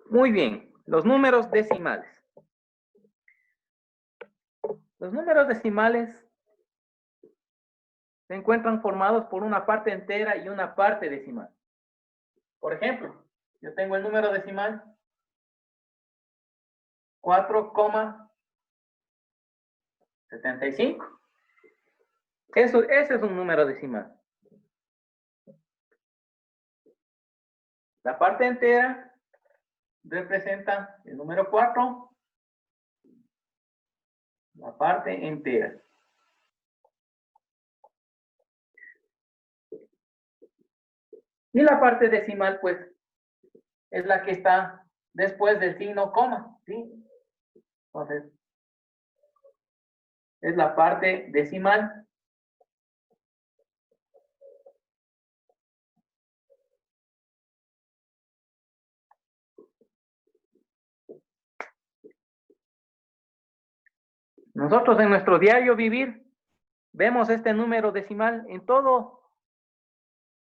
Muy bien, los números decimales. Los números decimales se encuentran formados por una parte entera y una parte decimal. Por ejemplo, yo tengo el número decimal 4,75. Ese es un número decimal. La parte entera representa el número 4, la parte entera. Y la parte decimal, pues, es la que está después del signo coma, ¿sí? Entonces, es la parte decimal. Nosotros en nuestro diario vivir vemos este número decimal en todo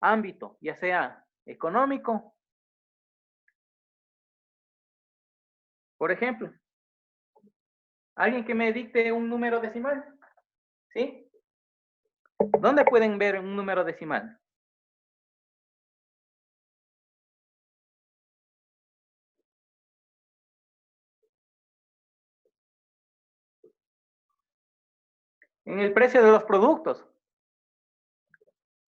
ámbito, ya sea económico. Por ejemplo, alguien que me dicte un número decimal, ¿sí? ¿Dónde pueden ver un número decimal? En el precio de los productos.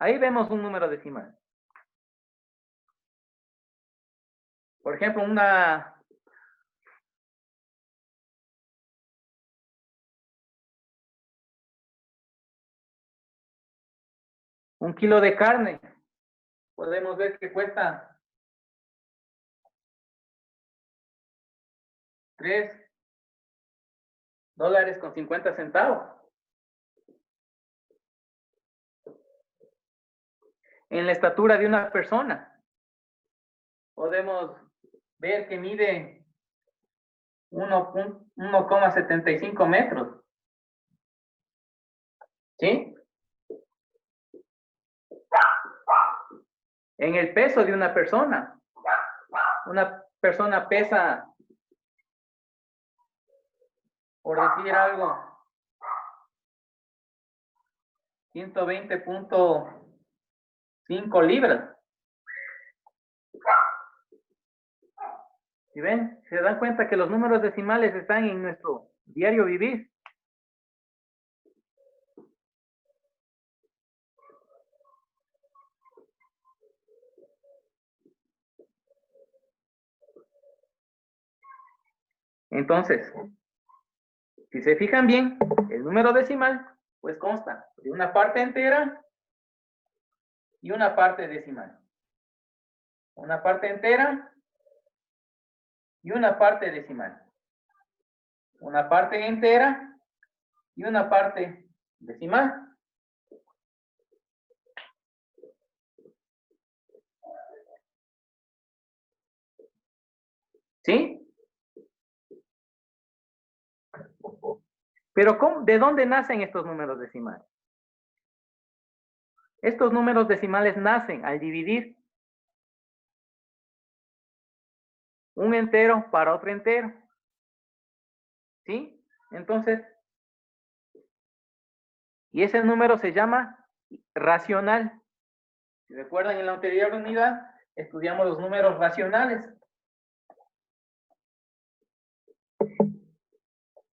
Ahí vemos un número decimal. Por ejemplo, un kilo de carne. Podemos ver que cuesta 3 dólares con 50 centavos. En la estatura de una persona, podemos ver que mide 1,75 metros. ¿Sí? En el peso de una persona pesa, por decir algo, 120,5 libras. ¿Sí ven? Se dan cuenta que los números decimales están en nuestro diario vivir. Entonces, si se fijan bien, el número decimal pues consta de una parte entera y una parte decimal. Una parte entera y una parte decimal. Una parte entera y una parte decimal. ¿Sí? Pero ¿de dónde nacen estos números decimales? Estos números decimales nacen al dividir un entero para otro entero. ¿Sí? Entonces, y ese número se llama racional. Si recuerdan, en la anterior unidad estudiamos los números racionales.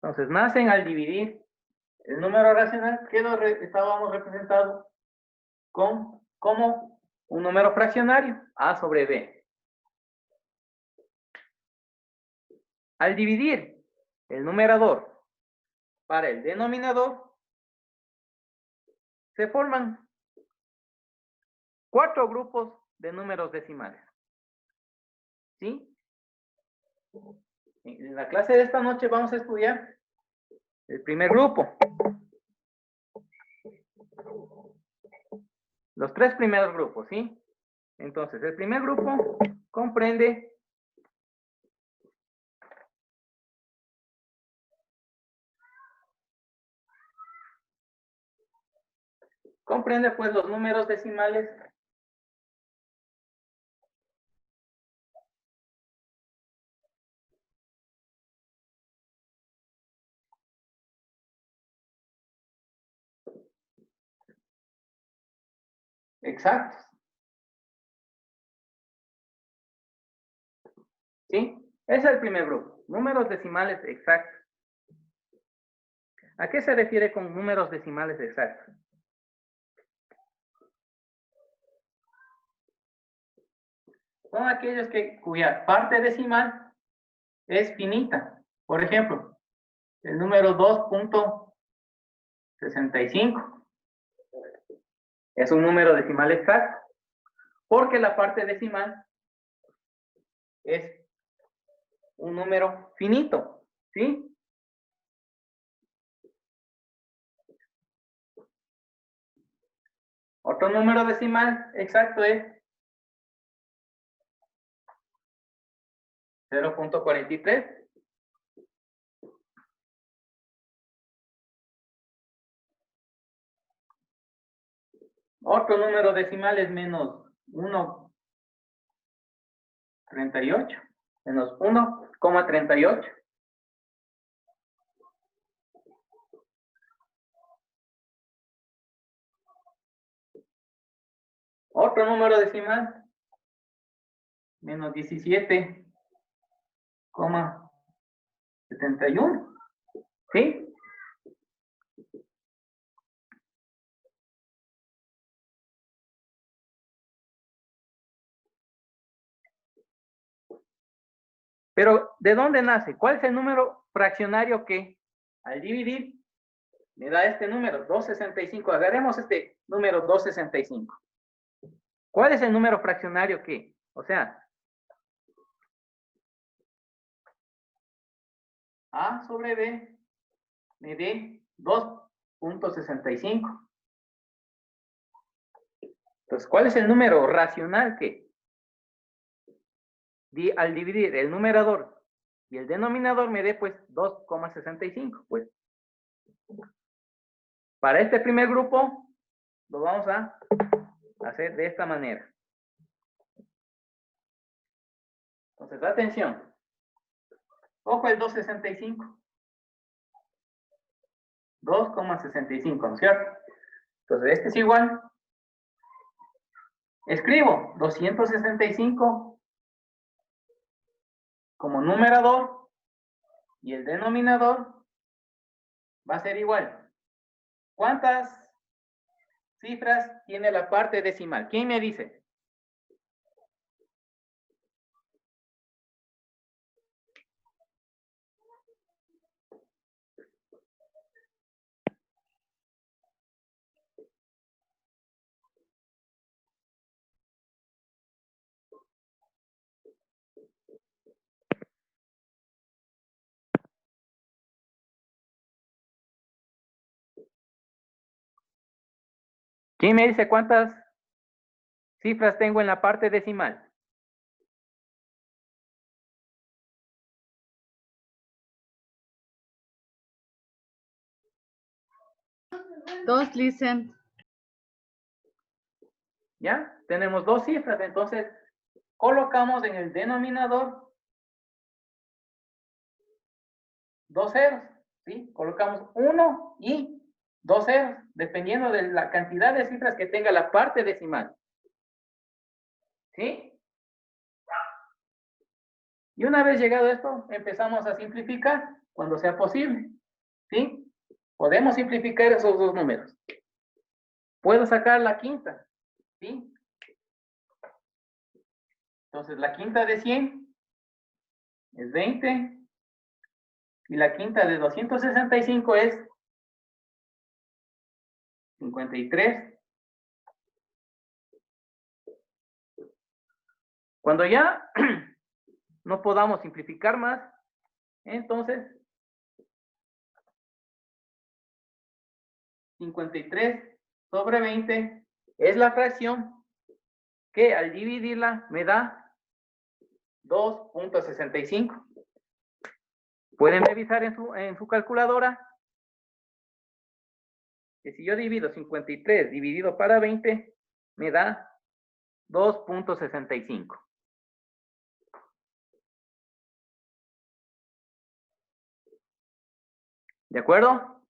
Entonces, nacen al dividir el número racional que lo estábamos representado como un número fraccionario, A sobre B. Al dividir el numerador para el denominador, se forman 4 grupos de números decimales. ¿Sí? En la clase de esta noche vamos a estudiar el primer grupo. Los 3 primeros grupos, ¿sí? Entonces, el primer grupo comprende pues los números decimales exactos. ¿Sí? Ese es el primer grupo. Números decimales exactos. ¿A qué se refiere con números decimales exactos? Son aquellos cuya parte decimal es finita. Por ejemplo, el número 2.65 es un número decimal exacto, porque la parte decimal es un número finito, ¿sí? Otro número decimal exacto es 0.43. Otro número decimal es menos 1.38. Menos 1,38. Otro número decimal, menos 17,71. ¿Sí? Pero, ¿de dónde nace? ¿Cuál es el número fraccionario que al dividir me da este número? 265. Agarremos este número 265. ¿Cuál es el número fraccionario que? O sea, A sobre B me dé 2.65. Entonces, ¿cuál es el número racional que al dividir el numerador y el denominador me dé pues 2,65? Pues para este primer grupo lo vamos a hacer de esta manera. Entonces, atención. Ojo el 265. 2,65, ¿no es cierto? Entonces, este es igual. Escribo 265 como numerador y el denominador va a ser igual. ¿Cuántas cifras tiene la parte decimal? ¿Quién me dice? ¿Quién me dice cuántas cifras tengo en la parte decimal? Dos, listen. ¿Ya? Tenemos dos cifras, entonces colocamos en el denominador dos ceros, ¿sí? Colocamos 1 y 2 ceros, dependiendo de la cantidad de cifras que tenga la parte decimal. ¿Sí? Y una vez llegado esto, empezamos a simplificar cuando sea posible. ¿Sí? Podemos simplificar esos dos números. Puedo sacar la quinta. ¿Sí? Entonces, la quinta de 100 es 20. Y la quinta de 265 es 53. Cuando ya no podamos simplificar más, entonces 53 sobre 20 es la fracción que al dividirla me da 2.65. Pueden revisar en su calculadora que si yo divido 53 dividido para 20 me da 2.65. ¿De acuerdo?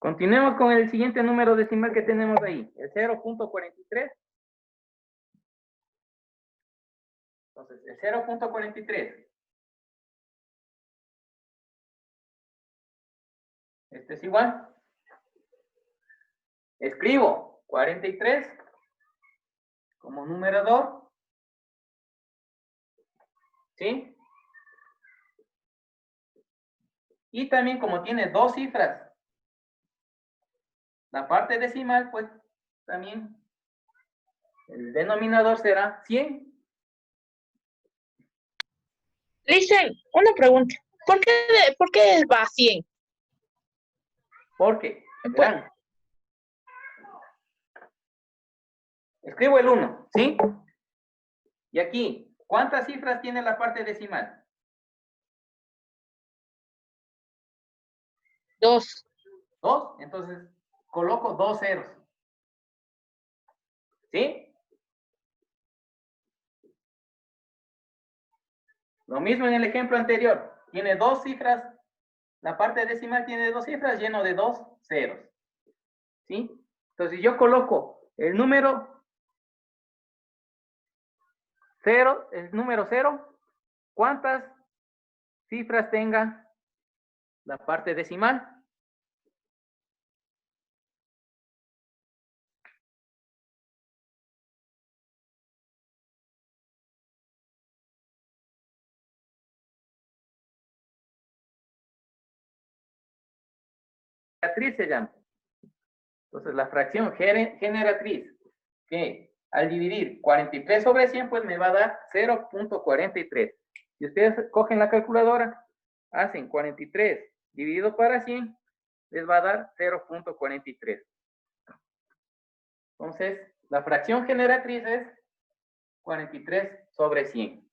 Continuemos con el siguiente número decimal que tenemos ahí, el 0.43. Entonces, el 0.43. Este es igual. Escribo 43 como numerador. ¿Sí? Y también como tiene dos cifras, la parte decimal, pues también el denominador será 100. Listen, una pregunta. ¿Por qué va a 100? Porque, verán, escribo el 1, ¿sí? Y aquí, ¿cuántas cifras tiene la parte decimal? 2. 2, entonces coloco 2 ceros. ¿Sí? Lo mismo en el ejemplo anterior. Tiene dos cifras. La parte decimal tiene dos cifras lleno de 2 ceros. ¿Sí? Entonces yo coloco el número 0, ¿cuántas cifras tenga la parte decimal? Generatriz se llama. Entonces la fracción generatriz, que al dividir 43 sobre 100, pues me va a dar 0.43. Si ustedes cogen la calculadora, hacen 43 dividido para 100, les va a dar 0.43. Entonces, la fracción generatriz es 43 sobre 100.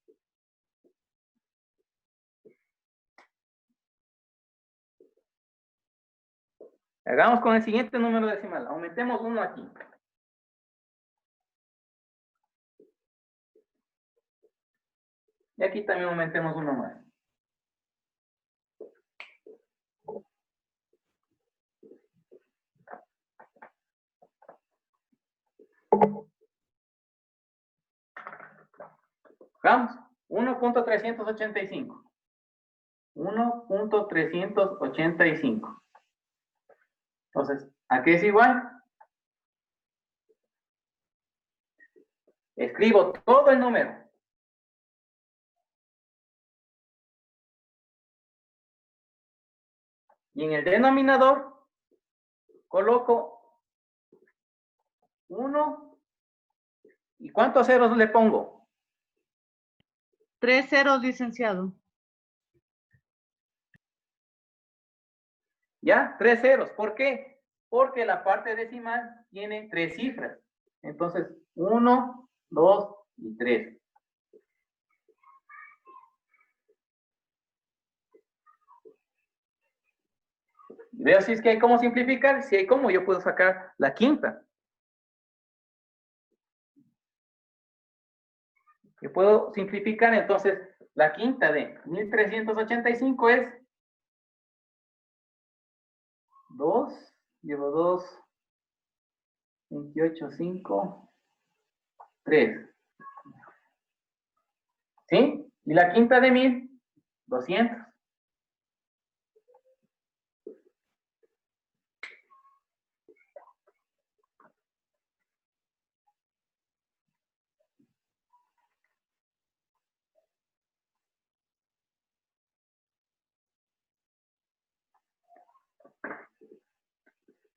Hagamos con el siguiente número decimal. Aumentemos uno aquí. Y aquí también aumentemos uno más. Vamos, 1.385. 1.385. Entonces, ¿a qué es igual? Escribo todo el número. Y en el denominador coloco 1. ¿Y cuántos ceros le pongo? 3 ceros, licenciado. ¿Ya? 3 ceros. ¿Por qué? Porque la parte decimal tiene 3 cifras. Entonces, 1, 2 y 3. Veo si es que hay cómo simplificar. Si hay cómo, yo puedo sacar la quinta. Yo puedo simplificar, entonces, la quinta de 1385 es 2, llevo 2, 28, 5, 3. ¿Sí? Y la quinta de 1200.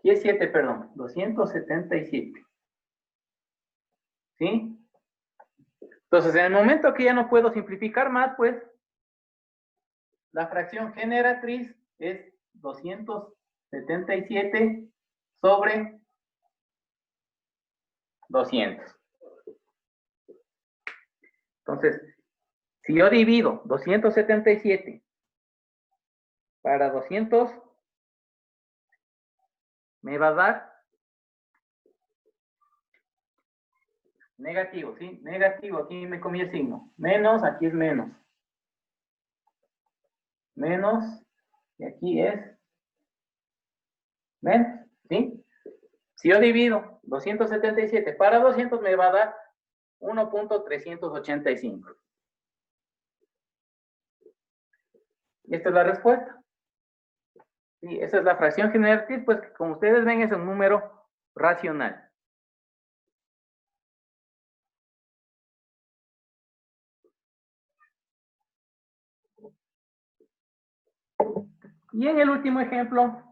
¿Qué es 7, perdón? 277. ¿Sí? Entonces, en el momento que ya no puedo simplificar más, pues, la fracción generatriz es 277 sobre 200. Entonces, si yo divido 277 para 200, me va a dar negativo, ¿sí? Negativo, aquí me comí el signo. Menos, aquí es menos. Menos, y aquí es Menos, ¿sí? Si yo divido 277 para 200 me va a dar 1.385. Y esta es la respuesta. Sí, esa es la fracción generatriz, pues como ustedes ven es un número racional. Y en el último ejemplo,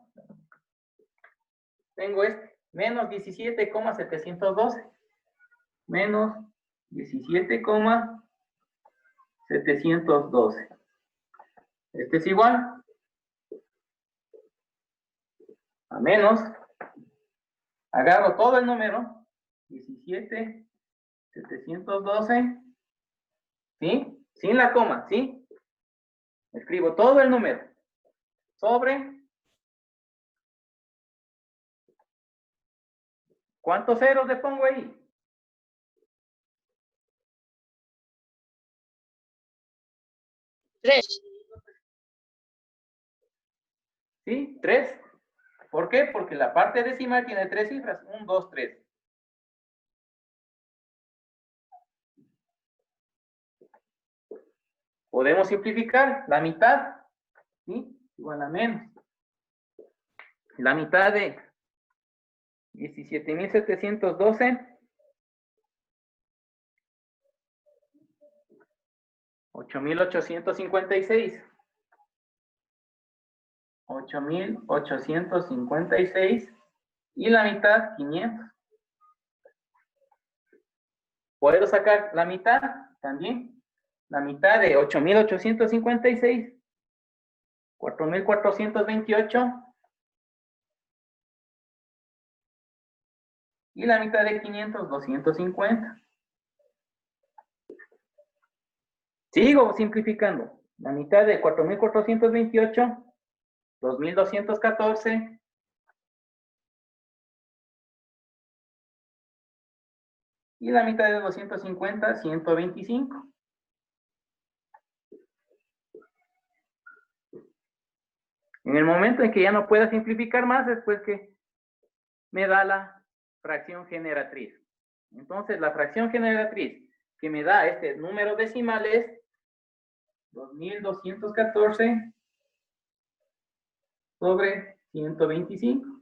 tengo este, menos 17,712. Menos 17,712. Este es igual a menos, agarro todo el número, 17,712, ¿sí? Sin la coma, ¿sí? Escribo todo el número sobre, ¿cuántos ceros le pongo ahí? Tres. ¿Sí? 3. ¿Por qué? Porque la parte decimal tiene 3 cifras. 1, 2, 3. Podemos simplificar la mitad, ¿sí? Igual a menos. La mitad de 17,712. 8,856. 8,856. Y la mitad, 500. ¿Puedo sacar la mitad? También. La mitad de 8,856. 4,428. Y la mitad de 500, 250. Sigo simplificando. La mitad de 4,428, 2,214. Y la mitad de 250, 125. En el momento en que ya no pueda simplificar más, después que me da la fracción generatriz. Entonces, la fracción generatriz que me da este número decimal es 2,214 sobre 125.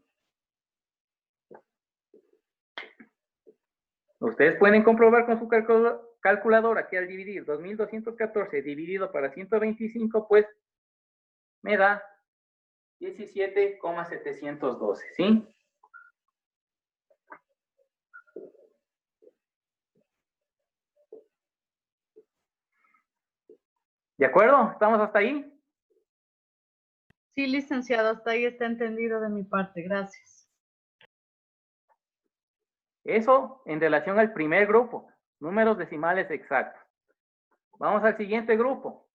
Ustedes pueden comprobar con su calculadora que al dividir 2,214 dividido para 125, pues me da 17,712, ¿sí? ¿De acuerdo? ¿Estamos hasta ahí? Sí, licenciado, hasta ahí está entendido de mi parte. Gracias. Eso en relación al primer grupo, números decimales exactos. Vamos al siguiente grupo.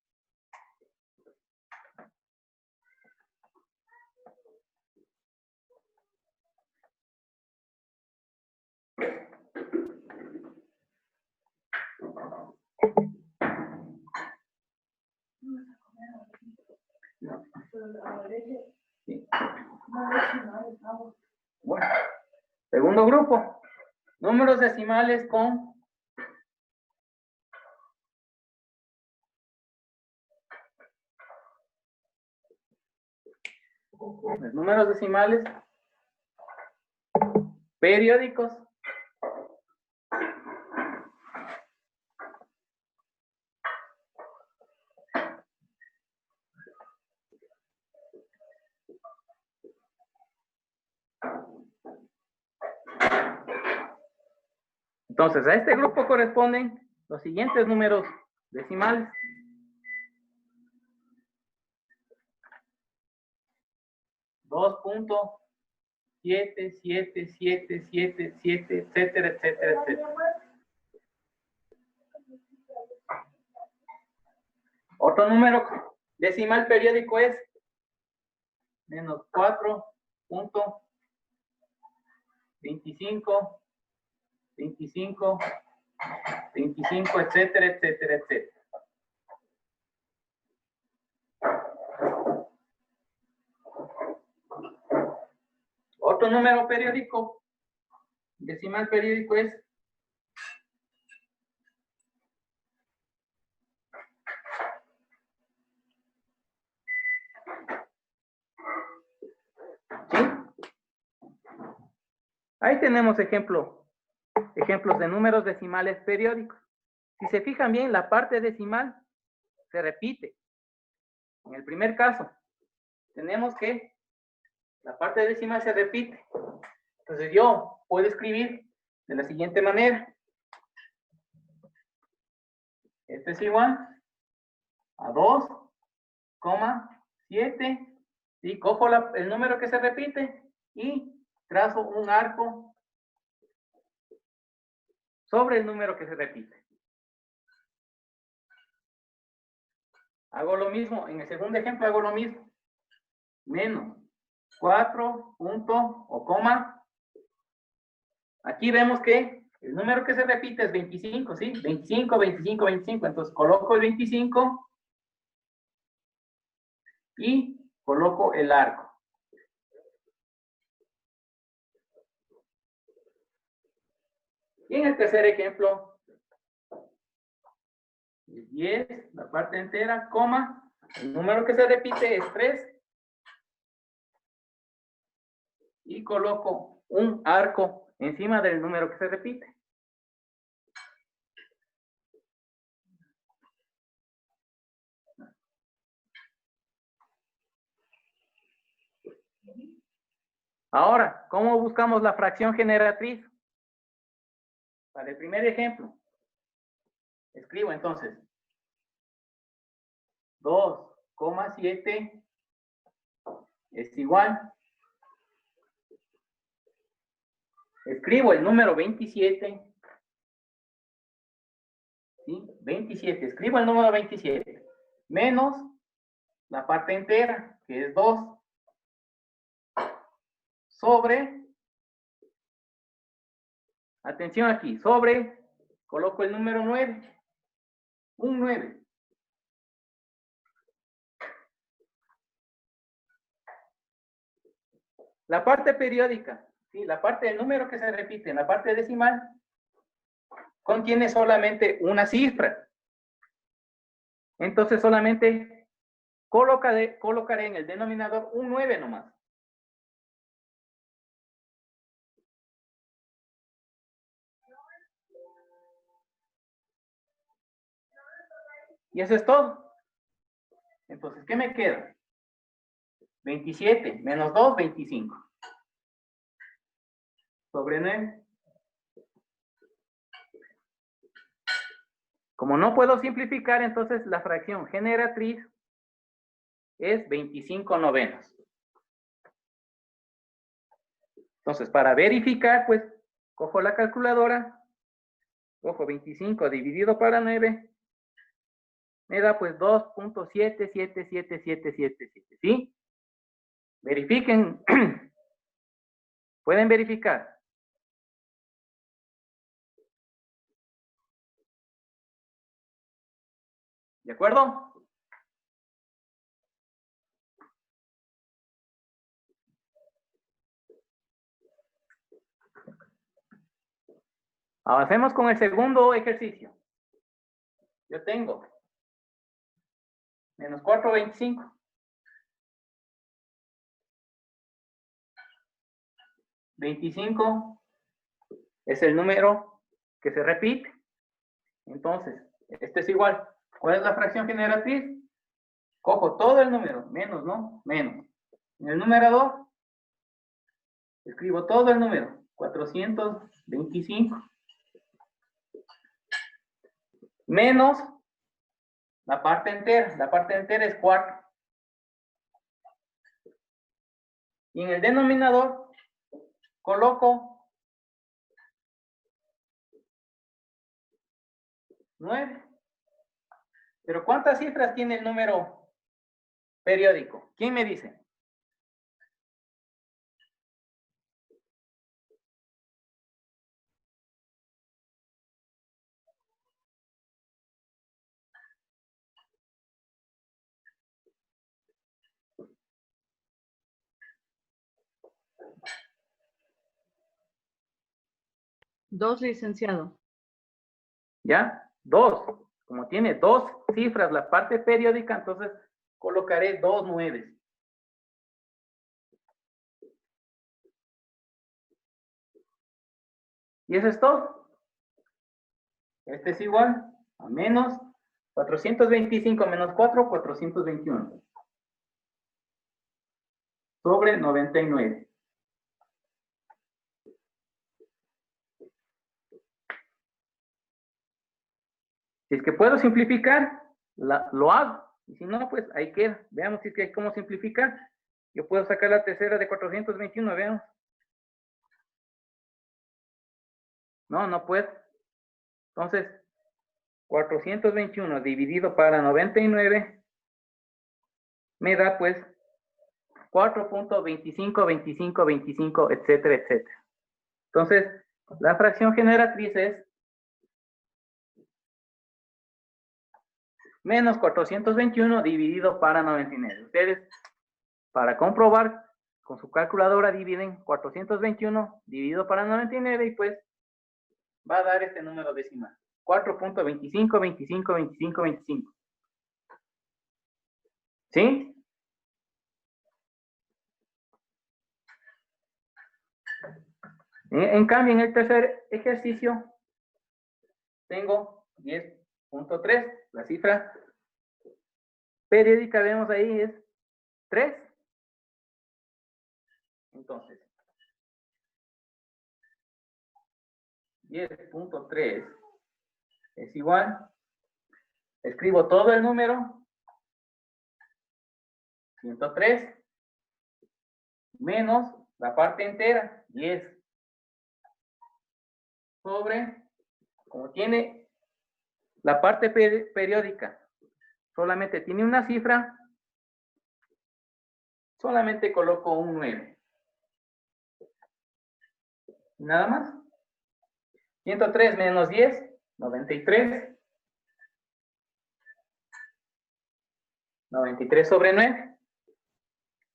Sí. Bueno, segundo grupo, números decimales con los números decimales periódicos Entonces, a este grupo corresponden los siguientes números decimales. Dos punto 7, 7, 7, 7, 7, etcétera, etcétera, etcétera. Otro número decimal periódico es menos 4.25, 25, 25, etcétera, etcétera, etcétera. Otro número periódico, decimal periódico es ¿sí? Ahí tenemos ejemplos de números decimales periódicos. Si se fijan bien, la parte decimal se repite. En el primer caso, tenemos que la parte decimal se repite. Entonces yo puedo escribir de la siguiente manera. Este es igual a 2,7. Y cojo el número que se repite y trazo un arco sobre el número que se repite. Hago lo mismo, en el segundo ejemplo hago lo mismo. Menos 4 punto o coma. Aquí vemos que el número que se repite es 25, ¿sí? 25, 25, 25. Entonces coloco el 25 y coloco el arco. Y en el tercer ejemplo, el 10, la parte entera, coma, el número que se repite es 3. Y coloco un arco encima del número que se repite. Ahora, ¿cómo buscamos la fracción generatriz? Para el primer ejemplo, escribo entonces 2,7 es igual. Escribo el número 27. ¿Sí? 27. Escribo el número 27. Menos la parte entera, que es 2. Sobre. Atención aquí. Sobre. Coloco el número 9. Un 9. La parte periódica. ¿Sí? La parte del número que se repite en la parte decimal contiene solamente una cifra. Entonces solamente colocaré en el denominador un 9 nomás. Y eso es todo. Entonces, ¿qué me queda? 27 menos 2, 25. Sobre 9. Como no puedo simplificar, entonces la fracción generatriz es 25 novenos. Entonces, para verificar, pues, cojo la calculadora, cojo 25 dividido para 9, me da pues 2.777777, ¿sí? Verifiquen. Pueden verificar. ¿De acuerdo? Avancemos con el segundo ejercicio. Yo tengo menos 4,25. 25 es el número que se repite. Entonces, este es igual. ¿Cuál es la fracción generatriz? Cojo todo el número, menos, ¿no? Menos. En el numerador, escribo todo el número, 425. Menos la parte entera es 4. Y en el denominador, coloco 9. Pero ¿cuántas cifras tiene el número periódico? ¿Quién me dice? 2, licenciado. ¿Ya? 2. Como tiene 2 cifras la parte periódica, entonces colocaré 2 nueves. Y eso es todo. Este es igual a menos 425 menos 4, 421. Sobre 99. Si es que puedo simplificar, lo hago. Y si no, pues ahí queda. Veamos si es que hay cómo simplificar. Yo puedo sacar la tercera de 421, veamos. No, no puedo. Entonces, 421 dividido para 99 me da pues 4.25, etcétera, etcétera. Entonces, la fracción generatriz es menos 421 dividido para 99. Ustedes, para comprobar, con su calculadora dividen 421 dividido para 99 y pues va a dar este número decimal. 4.25. ¿Sí? En cambio, en el tercer ejercicio, tengo 10.3. La cifra periódica, vemos ahí, es 3. Entonces, 10.3 es igual. Escribo todo el número. 103 menos la parte entera, 10. Sobre, como tiene la parte periódica, solamente tiene una cifra, solamente coloco un 9. Nada más. 103 menos 10, 93. 93 sobre 9.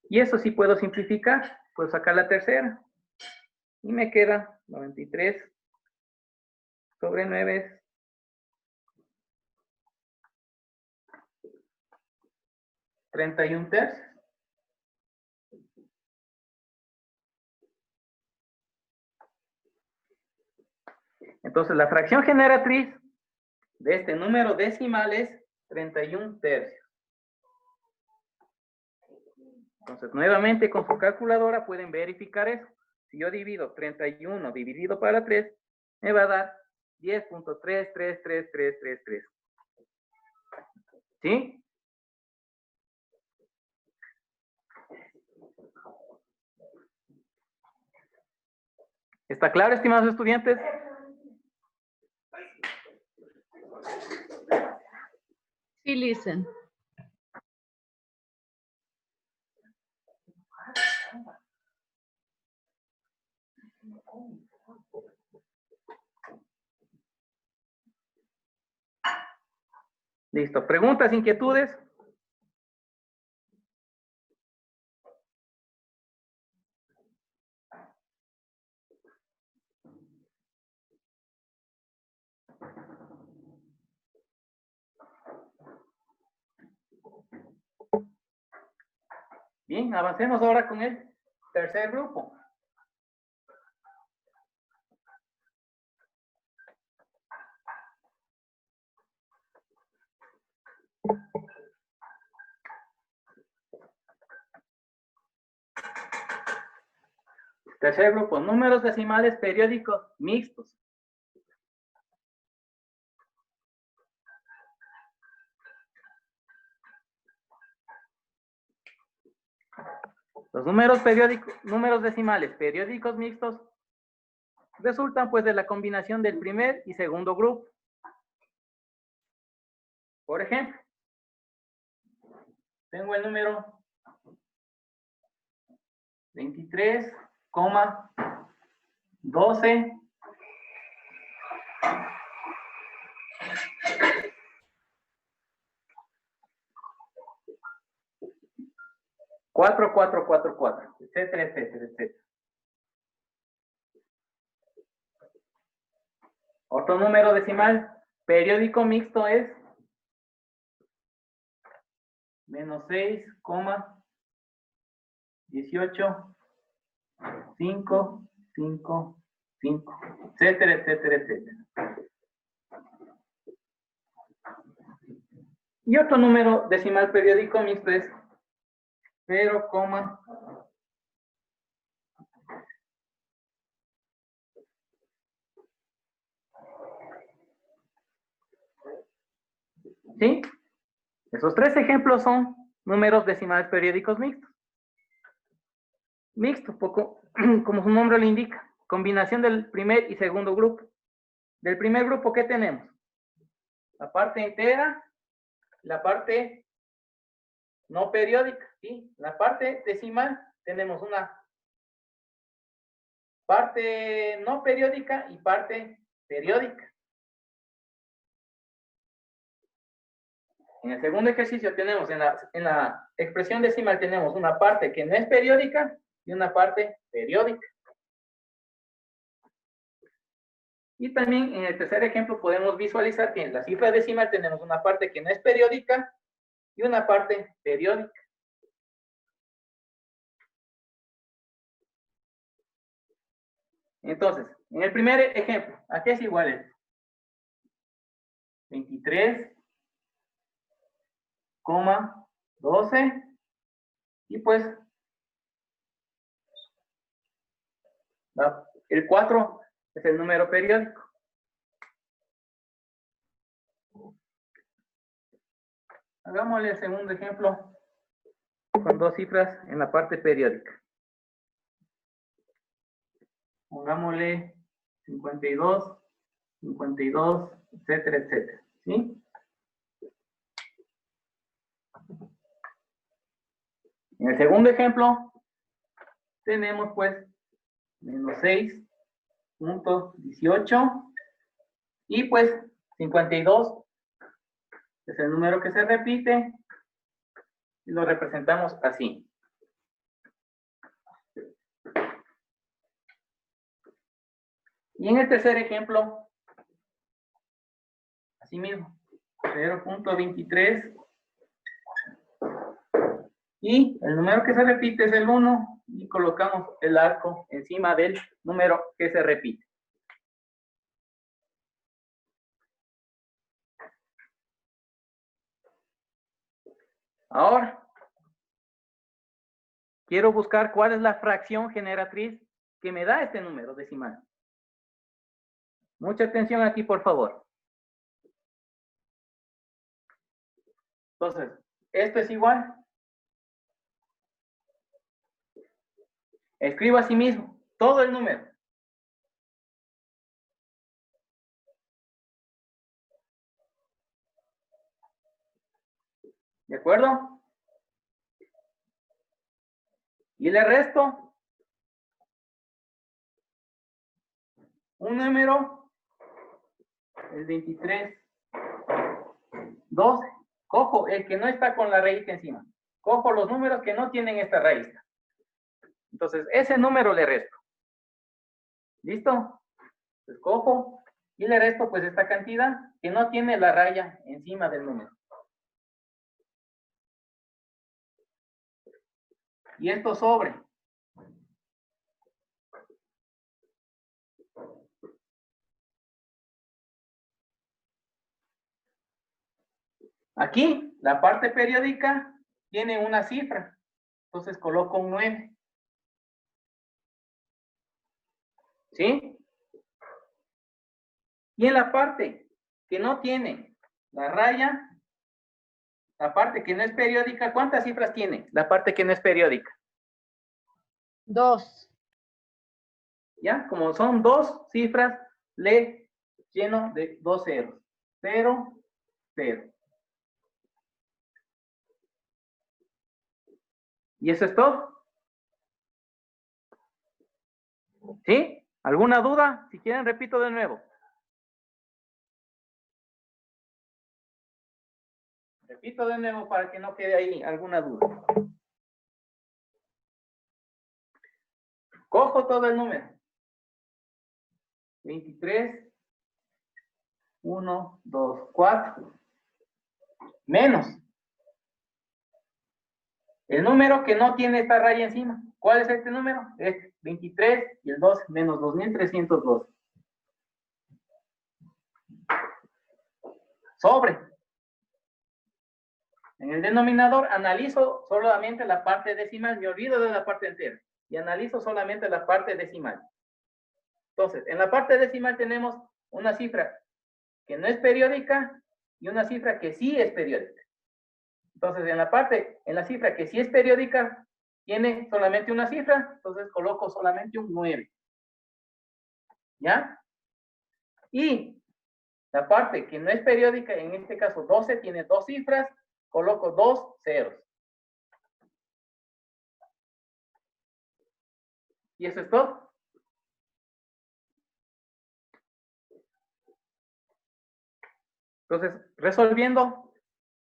Y eso sí puedo simplificar. Puedo sacar la tercera. Y me queda 93 sobre 9 31 tercios. Entonces, la fracción generatriz de este número decimal es 31 tercios. Entonces, nuevamente con su calculadora pueden verificar eso. Si yo divido 31 dividido para 3, me va a dar 10.33333. ¿Sí? ¿Está claro, estimados estudiantes? Sí, listen. Listo. ¿Preguntas, inquietudes? Bien, avancemos ahora con el tercer grupo. Tercer grupo, números decimales periódicos mixtos. Los números decimales periódicos mixtos resultan pues de la combinación del primer y segundo grupo. Por ejemplo, tengo el número 23,12 4444, etcétera, etcétera, etcétera. Otro número decimal periódico mixto es menos 6,18, 5, 5, 5, etcétera, etcétera, etcétera. Y otro número decimal periódico mixto es 0, ¿sí? Esos tres ejemplos son números decimales periódicos mixtos. Mixto, poco, como su nombre lo indica, combinación del primer y segundo grupo. Del primer grupo, ¿qué tenemos? La parte entera, la parte no periódica, ¿sí? La parte decimal, tenemos una parte no periódica y parte periódica. En el segundo ejercicio tenemos, en la expresión decimal tenemos una parte que no es periódica y una parte periódica. Y también en el tercer ejemplo podemos visualizar que en la cifra decimal tenemos una parte que no es periódica y una parte periódica. Entonces, en el primer ejemplo, ¿a qué es igual esto? 23,12 y pues el 4 es el número periódico. Hagámosle el segundo ejemplo con dos cifras en la parte periódica. Pongámosle 52, 52, etcétera, etcétera. ¿Sí? En el segundo ejemplo, tenemos pues menos 6,18 y pues 52 es el número que se repite y lo representamos así. Y en el tercer ejemplo, así mismo, 0,23 y el número que se repite es el 1 y colocamos el arco encima del número que se repite. Ahora, quiero buscar cuál es la fracción generatriz que me da este número decimal. Mucha atención aquí, por favor. Entonces, esto es igual. Escribo así mismo todo el número. ¿De acuerdo? Y le resto un número, el 23, 12. Cojo el que no está con la raíz encima. Cojo los números que no tienen esta raíz. Entonces, ese número le resto. ¿Listo? Pues cojo y le resto pues esta cantidad que no tiene la raya encima del número. Y esto sobre. Aquí, la parte periódica tiene una cifra. Entonces coloco un 9. ¿Sí? Y en la parte que no tiene la raya, la parte que no es periódica, ¿cuántas cifras tiene? La parte que no es periódica. 2. ¿Ya? Como son dos cifras, le lleno de dos ceros. 0, 0. ¿Y eso es todo? ¿Sí? ¿Alguna duda? Si quieren, repito de nuevo. Repito de nuevo para que no quede ahí alguna duda. Cojo todo el número. 23, 1, 2, 4. Menos. El número que no tiene esta raya encima. ¿Cuál es este número? Es 23 y el 2 menos 2312. Sobre. En el denominador analizo solamente la parte decimal. Me olvido de la parte entera. Y analizo solamente la parte decimal. Entonces, en la parte decimal tenemos una cifra que no es periódica y una cifra que sí es periódica. Entonces, en la cifra que sí es periódica, tiene solamente una cifra, entonces coloco solamente un 9. ¿Ya? Y la parte que no es periódica, en este caso 12, tiene dos cifras, coloco 2 ceros. Y eso es todo. Entonces, resolviendo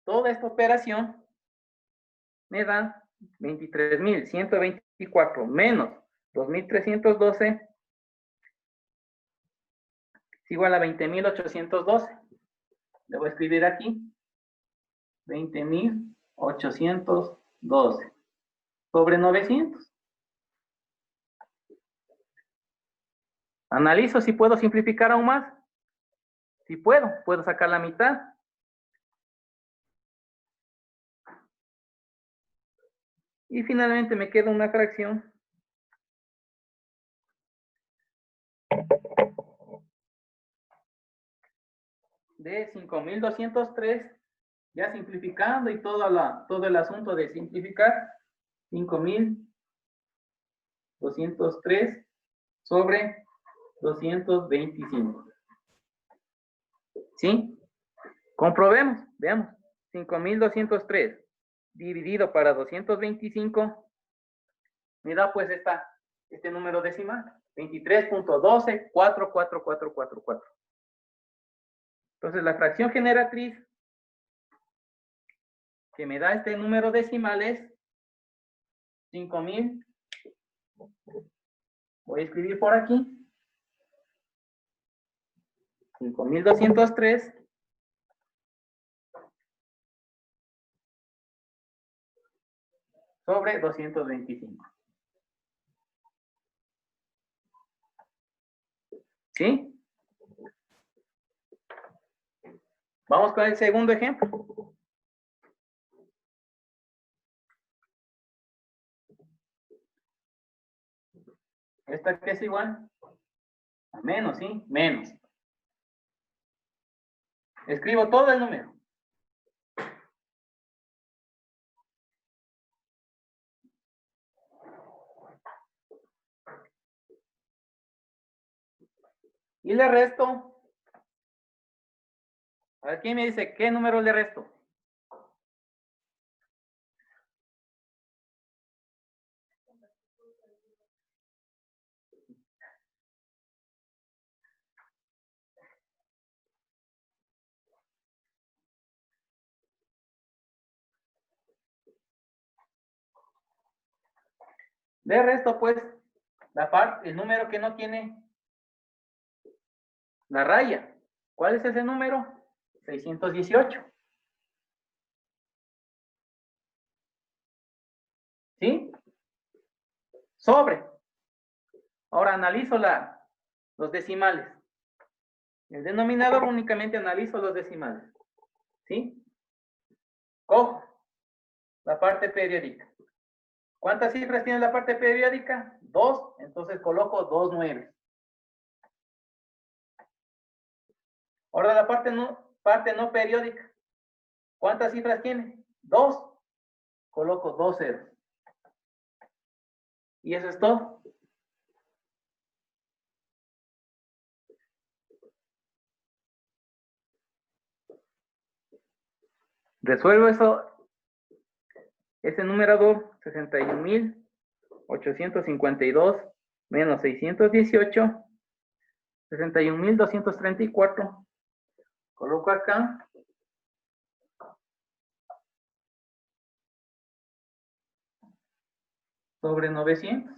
toda esta operación, me dan 23.124 menos 2.312 es igual a 20.812. Le voy a escribir aquí 20.812 sobre 900. Analizo si puedo simplificar aún más. Si puedo sacar la mitad. Y finalmente me queda una fracción de 5.203, ya simplificando y todo el asunto de simplificar, 5.203 sobre 225. ¿Sí? Comprobemos, veamos. 5.203 dividido para 225 me da pues este número decimal, 23.12444444. Entonces la fracción generatriz que me da este número decimal es 5.000. Voy a escribir por aquí. 5.203 sobre 225. ¿Sí? Vamos con el segundo ejemplo. ¿Esta qué es igual? A menos, ¿sí? Menos. Escribo todo el número. Y le resto. A ver, ¿quién me dice qué número le resto? Le resto, pues, el número que no tiene la raya. ¿Cuál es ese número? 618. ¿Sí? Sobre. Ahora analizo los decimales. El denominador únicamente analizo los decimales. ¿Sí? Cojo la parte periódica. ¿Cuántas cifras tiene la parte periódica? 2. Entonces coloco 2 9. Ahora la parte no periódica. ¿Cuántas cifras tiene? 2. Coloco 2 ceros. Y eso es todo. Resuelvo ese numerador, 61.852 menos 618, 61.234. Coloco acá. Sobre 900.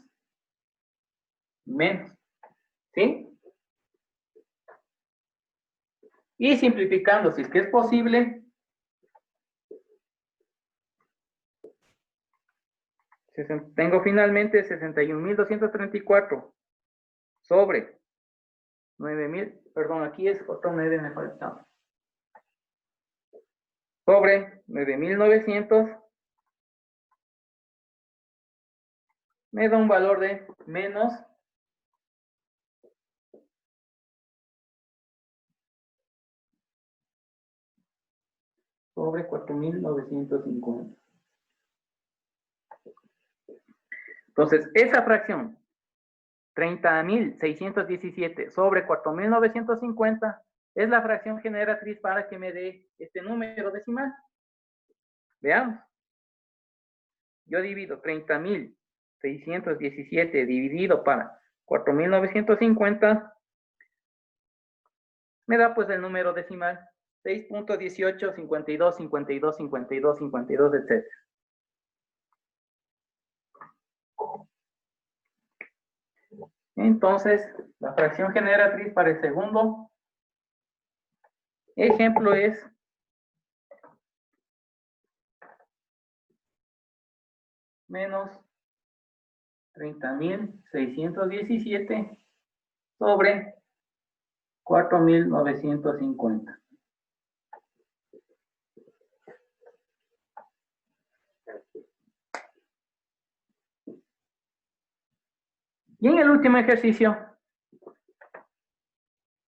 Menos. ¿Sí? Y simplificando, si es que es posible, tengo finalmente 61.234 sobre 9.000, perdón, aquí es otro 9, me falta. Sobre 9.900 me da un valor de menos sobre 4.950. Entonces, esa fracción, 30.617 sobre 4.950, es la fracción generatriz para que me dé este número decimal. Veamos. Yo divido 30.617 dividido para 4.950, me da pues el número decimal 6.18, 52, 52, 52, 52, etc. Entonces, la fracción generatriz para el segundo ejemplo es menos 30.617 sobre 4.950. Y en el último ejercicio,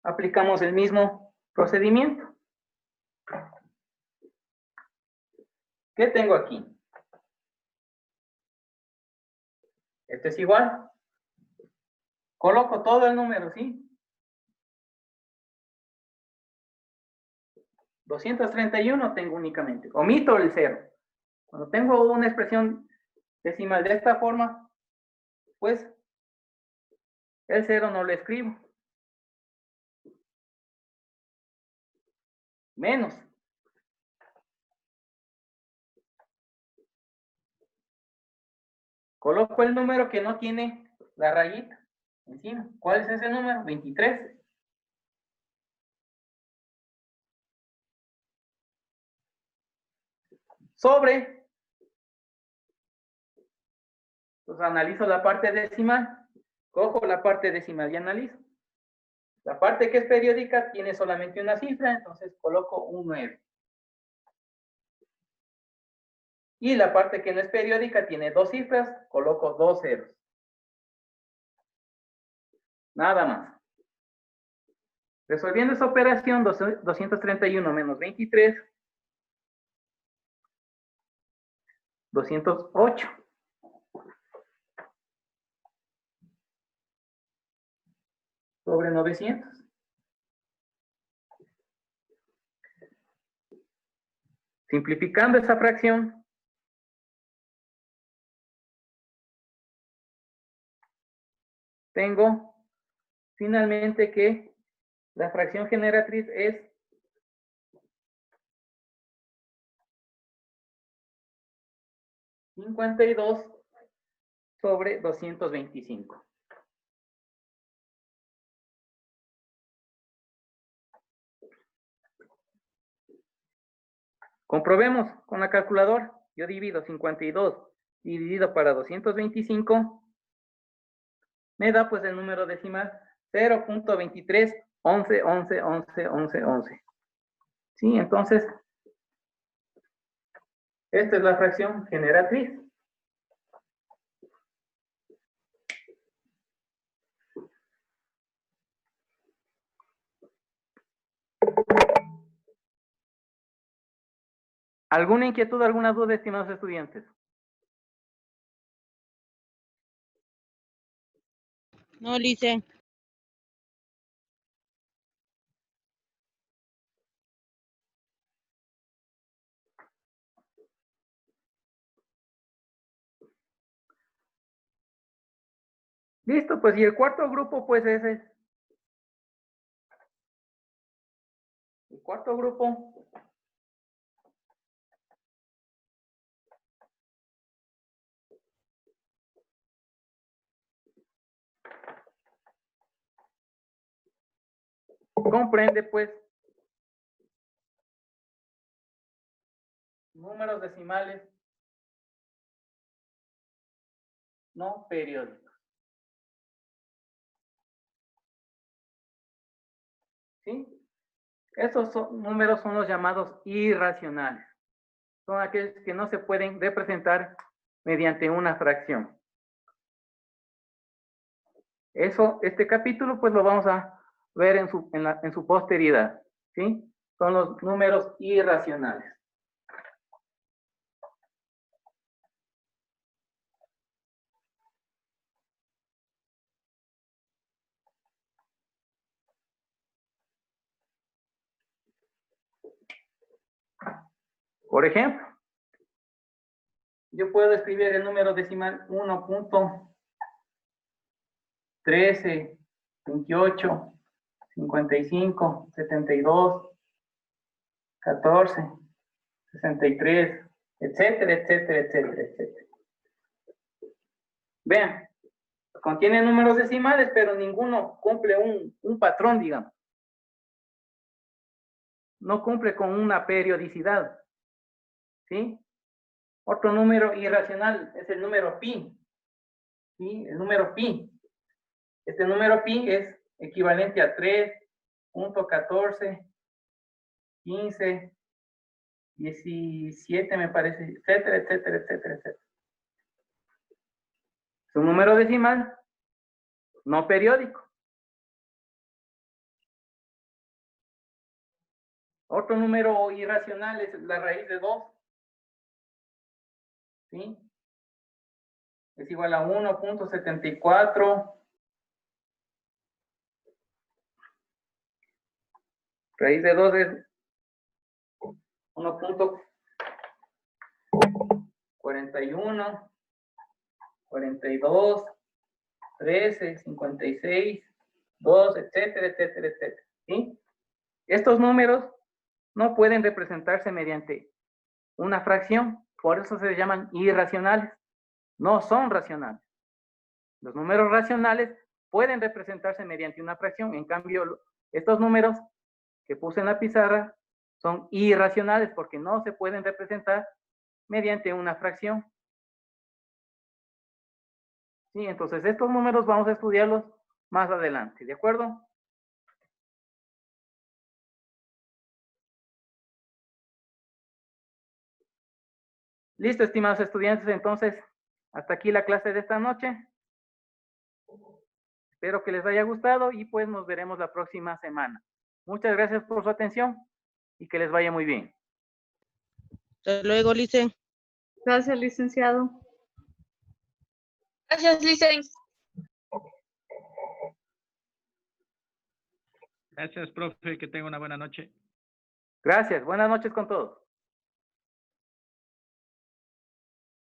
aplicamos el mismo procedimiento. ¿Qué tengo aquí? Este es igual. Coloco todo el número, ¿sí? 231 tengo únicamente. Omito el 0. Cuando tengo una expresión decimal de esta forma, pues el 0 no lo escribo. Menos. Coloco el número que no tiene la rayita encima. ¿Cuál es ese número? 23. Sobre. Entonces analizo la parte decimal. Cojo la parte decimal y analizo. La parte que es periódica tiene solamente una cifra, entonces coloco un 9. Y la parte que no es periódica tiene dos cifras, coloco dos ceros. Nada más. Resolviendo esa operación, 231 menos 23, 208. Sobre 900. Simplificando esa fracción, tengo finalmente que la fracción generatriz es 52 sobre 225. Comprobemos con la calculadora. Yo divido 52 dividido para 225. Me da pues el número decimal 0.23, 11, 11, 11, 11, 11. Sí, entonces, esta es la fracción generatriz. ¿Alguna inquietud, alguna duda, estimados estudiantes? No, Lice. Listo, pues y el cuarto grupo, pues ese. El cuarto grupo comprende, pues, números decimales no periódicos. ¿Sí? Estos números son los llamados irracionales. Son aquellos que no se pueden representar mediante una fracción. Este capítulo pues lo vamos a ver en su posteridad. ¿Sí? Son los números irracionales. Por ejemplo, yo puedo escribir el número decimal 1.13, 28, 55, 72, 14, 63, etcétera, etcétera, etcétera, etcétera. Vean, contiene números decimales, pero ninguno cumple un patrón, digamos. No cumple con una periodicidad. ¿Sí? Otro número irracional es el número pi. ¿Sí? El número pi. Este número pi es equivalente a 3.14, 15, 17 me parece, etcétera, etcétera, etcétera, etcétera. Es un número decimal no periódico. Otro número irracional es la raíz de 2. ¿Sí? Es igual a 1.74. Raíz de 2 es 1.41, 42, 13, 56, 2, etcétera, etcétera, etcétera. ¿Sí? Estos números no pueden representarse mediante una fracción, por eso se llaman irracionales. No son racionales. Los números racionales pueden representarse mediante una fracción, en cambio, estos números que puse en la pizarra son irracionales porque no se pueden representar mediante una fracción. Sí, entonces estos números vamos a estudiarlos más adelante, ¿de acuerdo? Listo, estimados estudiantes, entonces, hasta aquí la clase de esta noche. Espero que les haya gustado y pues nos veremos la próxima semana. Muchas gracias por su atención y que les vaya muy bien. Hasta luego, Licen. Gracias, licenciado. Gracias, Licen. Gracias, profe, que tenga una buena noche. Gracias, buenas noches con todos.